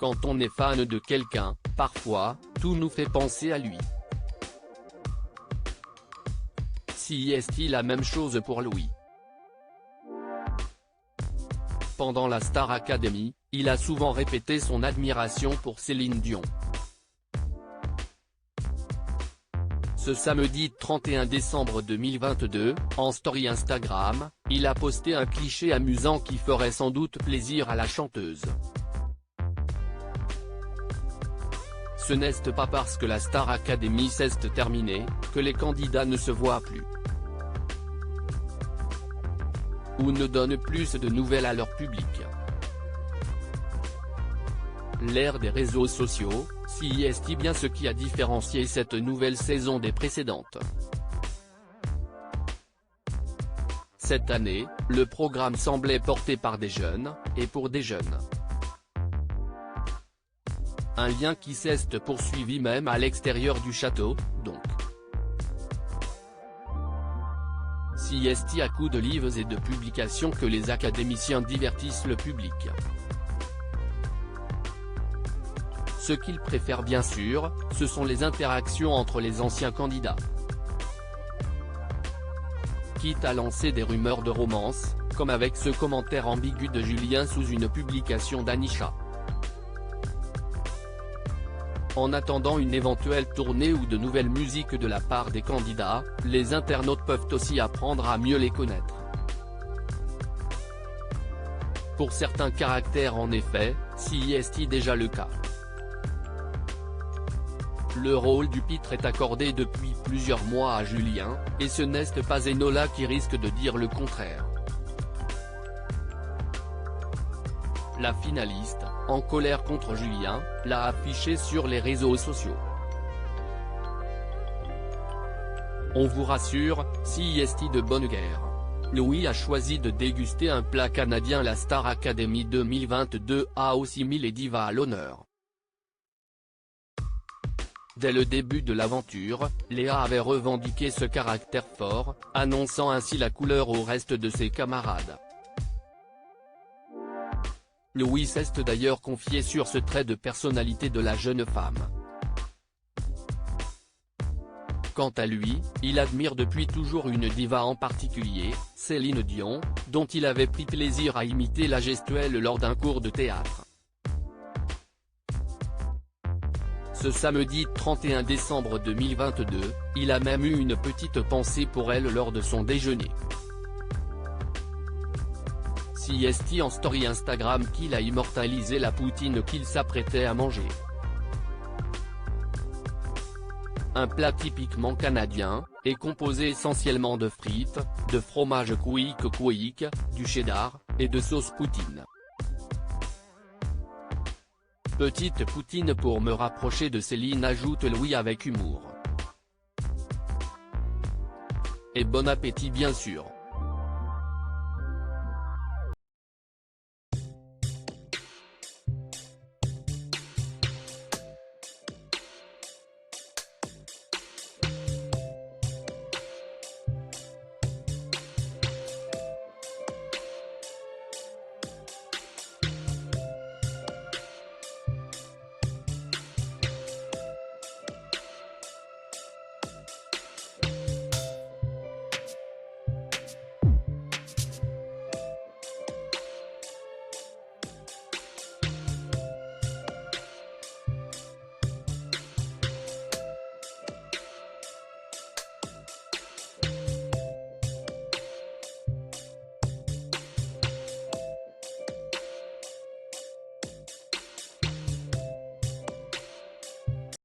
Quand on est fan de quelqu'un, parfois, tout nous fait penser à lui. Si est-il la même chose pour Louis? Pendant la Star Academy, il a souvent répété son admiration pour Céline Dion. Ce samedi 31 décembre 2022, en story Instagram, il a posté un cliché amusant qui ferait sans doute plaisir à la chanteuse. Ce n'est pas parce que la Star Academy s'est terminée, que les candidats ne se voient plus. Ou ne donnent plus de nouvelles à leur public. L'ère des réseaux sociaux, si est bien ce qui a différencié cette nouvelle saison des précédentes. Cette année, le programme semblait porté par des jeunes, et pour des jeunes. Un lien qui s'est poursuivi même à l'extérieur du château, donc. Si est à coup de livres et de publications que les académiciens divertissent le public. Ce qu'ils préfèrent bien sûr, ce sont les interactions entre les anciens candidats. Quitte à lancer des rumeurs de romance, comme avec ce commentaire ambigu de Julien sous une publication d'Anisha. En attendant une éventuelle tournée ou de nouvelles musiques de la part des candidats, les internautes peuvent aussi apprendre à mieux les connaître. Pour certains caractères en effet, si est déjà le cas. Le rôle du pitre est accordé depuis plusieurs mois à Julien, et ce n'est pas Enola qui risque de dire le contraire. La finaliste, en colère contre Julien, l'a affiché sur les réseaux sociaux. On vous rassure, si est de bonne guerre. Louis a choisi de déguster un plat canadien. La Star Academy 2022 a aussi mis les divas à l'honneur. Dès le début de l'aventure, Léa avait revendiqué ce caractère fort, annonçant ainsi la couleur au reste de ses camarades. Louis s'est d'ailleurs confié sur ce trait de personnalité de la jeune femme. Quant à lui, il admire depuis toujours une diva en particulier, Céline Dion, dont il avait pris plaisir à imiter la gestuelle lors d'un cours de théâtre. Ce samedi 31 décembre 2022, il a même eu une petite pensée pour elle lors de son déjeuner. Si est en story Instagram qu'il a immortalisé la poutine qu'il s'apprêtait à manger. Un plat typiquement canadien, est composé essentiellement de frites, de fromage Quick, du cheddar, et de sauce poutine. Petite poutine pour me rapprocher de Céline, ajoute Louis avec humour. Et bon appétit bien sûr.